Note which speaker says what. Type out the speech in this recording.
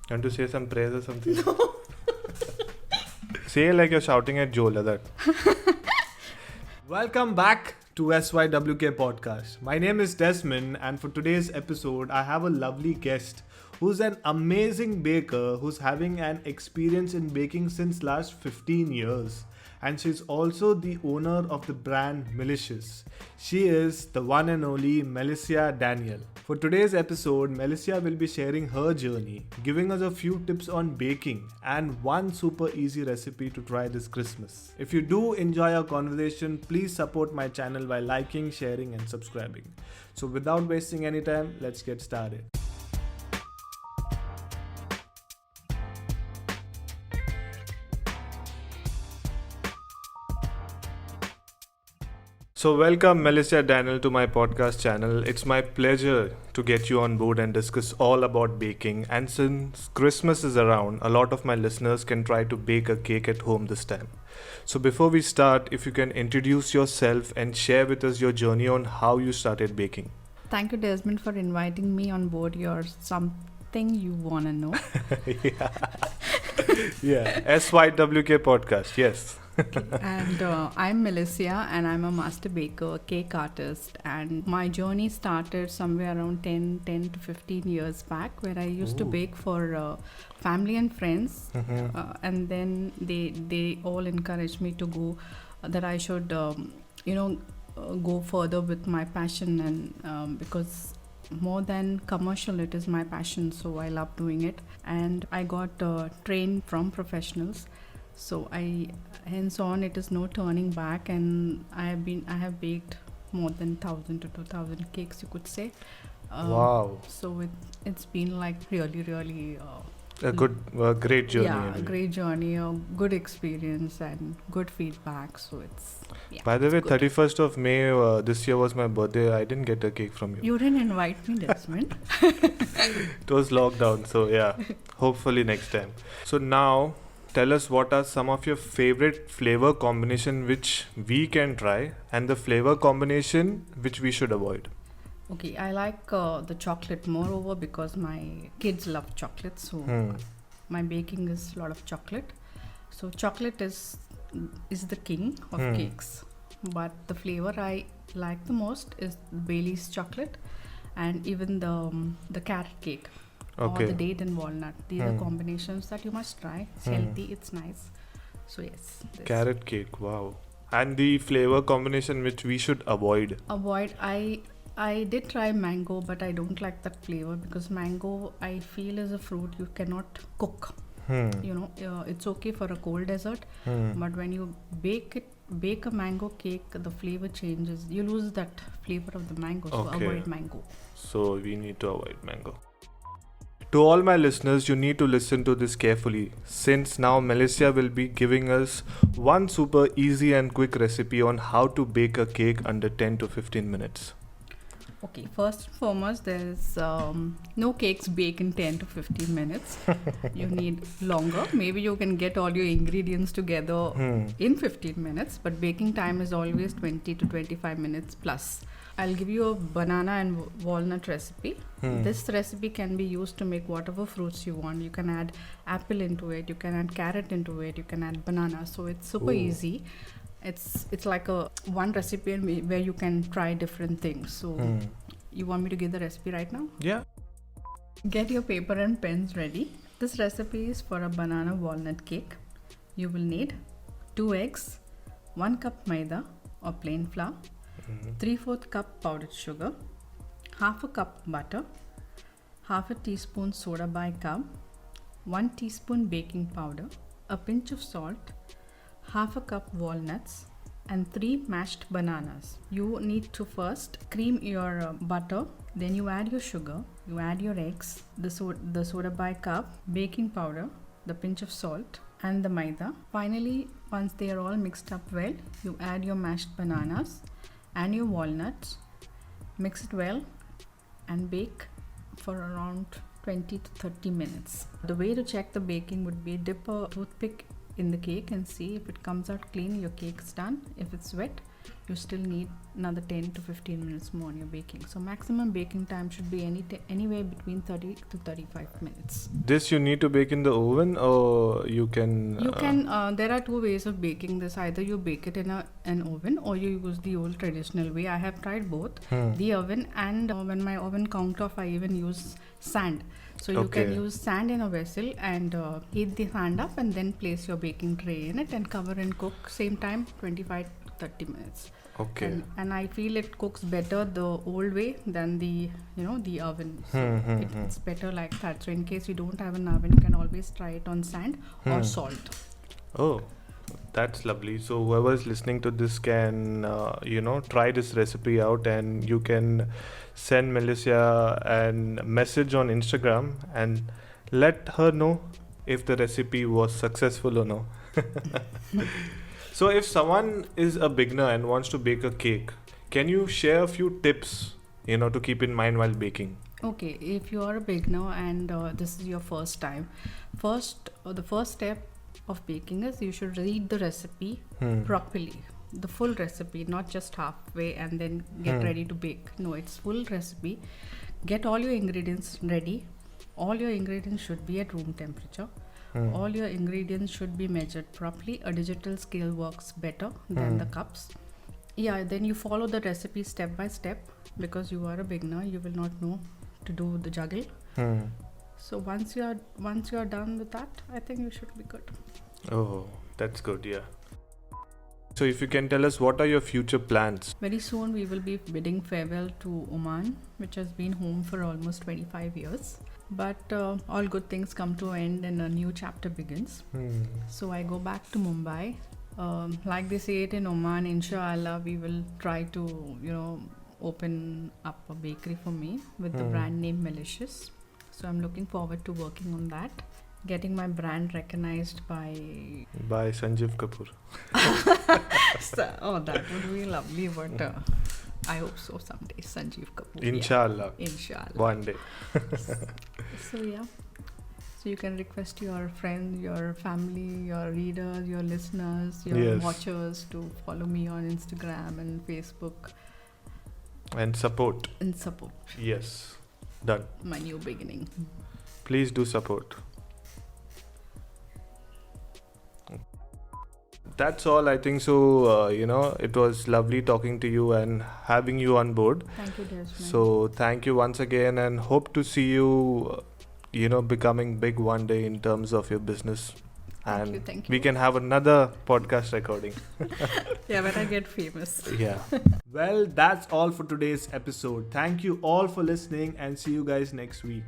Speaker 1: Want to say some praise or something? No. Say like you're shouting at Joe, like that. Welcome back to SYWK Podcast. My name is Desmond, and for today's episode, I have a lovely guest who's an amazing baker who's having an experience in baking since last 15 years. And she's also the owner of the brand Melicious. She is the one and only Melissa Daniel. For today's episode, Melissa will be sharing her journey, giving us a few tips on baking and one super easy recipe to try this Christmas. If you do enjoy our conversation, please support my channel by liking, sharing and subscribing. So without wasting any time, let's get started. So welcome Melissa Daniel to my podcast channel. It's my pleasure to get you on board and discuss all about baking. And since Christmas is around, a lot of my listeners can try to bake a cake at home this time. So before we start, if you can introduce yourself and share with us your journey on how you started baking.
Speaker 2: Thank you, Desmond, for inviting me on board your something you wanna know.
Speaker 1: Yeah, SYWK podcast, yes.
Speaker 2: And I'm Melissa, and I'm a master baker, cake artist. And my journey started somewhere around 10 to 15 years back, where I used to bake for family and friends. And then they all encouraged me to go, that I should, go further with my passion. And because more than commercial, it is my passion, so I love doing it. And I got trained from professionals. So hence on, it is no turning back, and I have baked more than 1,000 to 2,000 cakes, you could say.
Speaker 1: Wow.
Speaker 2: So it's been like really
Speaker 1: Great journey.
Speaker 2: Yeah,
Speaker 1: anyway.
Speaker 2: a great journey, a good experience, and good feedback. So it's
Speaker 1: By the way,
Speaker 2: good.
Speaker 1: 31st of May this year was my birthday. I didn't get a cake from you.
Speaker 2: You didn't invite me, Desmond.
Speaker 1: It was lockdown, so yeah. Hopefully next time. So now, tell us what are some of your favorite flavor combination which we can try and the flavor combination which we should avoid.
Speaker 2: Okay, I like the chocolate moreover because my kids love chocolate. So my baking is a lot of chocolate. So chocolate is the king of cakes. But the flavor I like the most is Bailey's chocolate, and even the carrot cake.
Speaker 1: Okay.
Speaker 2: Or the date and walnut. These are combinations that you must try. It's healthy, it's nice. So yes.
Speaker 1: Carrot cake, wow. And the flavor combination which we should avoid.
Speaker 2: Avoid. I did try mango, but I don't like that flavor because mango, I feel, is a fruit you cannot cook. It's okay for a cold dessert, but when you bake a mango cake, the flavor changes. You lose that flavor of the mango. So
Speaker 1: Okay.
Speaker 2: avoid mango.
Speaker 1: So we need to avoid mango. To all my listeners, you need to listen to this carefully, since now Melissa will be giving us one super easy and quick recipe on how to bake a cake under 10 to 15 minutes.
Speaker 2: Okay, first and foremost, there's no cakes bake in 10 to 15 minutes. You need longer. Maybe you can get all your ingredients together in 15 minutes, but baking time is always 20 to 25 minutes plus. I'll give you a banana and walnut recipe. This recipe can be used to make whatever fruits you want. You can add apple into it, you can add carrot into it, you can add banana. So it's super easy. It's like a one recipe where you can try different things. So you want me to give the recipe right now?
Speaker 1: Yeah.
Speaker 2: Get your paper and pens ready. This recipe is for a banana walnut cake. You will need 2 eggs, 1 cup maida or plain flour, 3/4 cup powdered sugar, half a cup butter, half a teaspoon soda bicarb, 1 teaspoon baking powder, a pinch of salt, half a cup walnuts, and 3 mashed bananas. You need to first cream your butter, then you add your sugar, you add your eggs, the soda bicarb, baking powder, the pinch of salt, and the maida. Finally, once they are all mixed up well, you add your mashed bananas and your walnuts, mix it well, and bake for around 20 to 30 minutes. The way to check the baking would be dip a toothpick in the cake and see if it comes out clean, your cake is done. If it's wet, you still need another 10 to 15 minutes more on your baking. So maximum baking time should be anywhere between 30 to 35 minutes.
Speaker 1: This you need to bake in the oven, or you can...
Speaker 2: There are two ways of baking this. Either you bake it in an oven, or you use the old traditional way. I have tried both, the oven, and when my oven countertop, I even use sand. So you can use sand in a vessel and heat the sand up, and then place your baking tray in it and cover and cook same time 25 to 30 minutes.
Speaker 1: Okay.
Speaker 2: And I feel it cooks better the old way than the oven. So it's better like that. So in case you don't have an oven, you can always try it on sand or salt.
Speaker 1: Oh, that's lovely. So whoever is listening to this can try this recipe out, and you can send Melissa a message on Instagram and let her know if the recipe was successful or no. So if someone is a beginner and wants to bake a cake, can you share a few tips to keep in mind while baking?
Speaker 2: Okay, if you are a beginner and this is your first time, the first step of baking is you should read the recipe properly, the full recipe, not just halfway and then get ready to bake. No, it's full recipe. Get all your ingredients ready. All your ingredients should be at room temperature. All your ingredients should be measured properly. A digital scale works better than the cups. Yeah, then you follow the recipe step by step, because you are a beginner, you will not know to do the juggle. So once you are done with that, I think you should be good.
Speaker 1: Oh, that's good, yeah. So if you can tell us, what are your future plans?
Speaker 2: Very soon we will be bidding farewell to Oman, which has been home for almost 25 years. But all good things come to an end and a new chapter begins. So I go back to Mumbai. Like they say it in Oman, inshallah, we will try to, open up a bakery for me with the brand name Malicious. So I'm looking forward to working on that. Getting my brand recognized by
Speaker 1: Sanjeev Kapoor.
Speaker 2: That would be lovely, but I hope so someday. Sanjeev Kapoor.
Speaker 1: Inshallah.
Speaker 2: Yeah. Inshallah.
Speaker 1: One day.
Speaker 2: So yeah. So you can request your friends, your family, your readers, your listeners, your watchers to follow me on Instagram and Facebook.
Speaker 1: And support. Yes. Done.
Speaker 2: My new beginning.
Speaker 1: Please do support. That's all, I think. So, it was lovely talking to you and having you on board.
Speaker 2: Thank you, Desmond.
Speaker 1: So, thank you once again, and hope to see you, becoming big one day in terms of your business. And
Speaker 2: thank you.
Speaker 1: We can have another podcast recording.
Speaker 2: Yeah, when I get famous.
Speaker 1: Yeah. Well, that's all for today's episode. Thank you all for listening, and see you guys next week.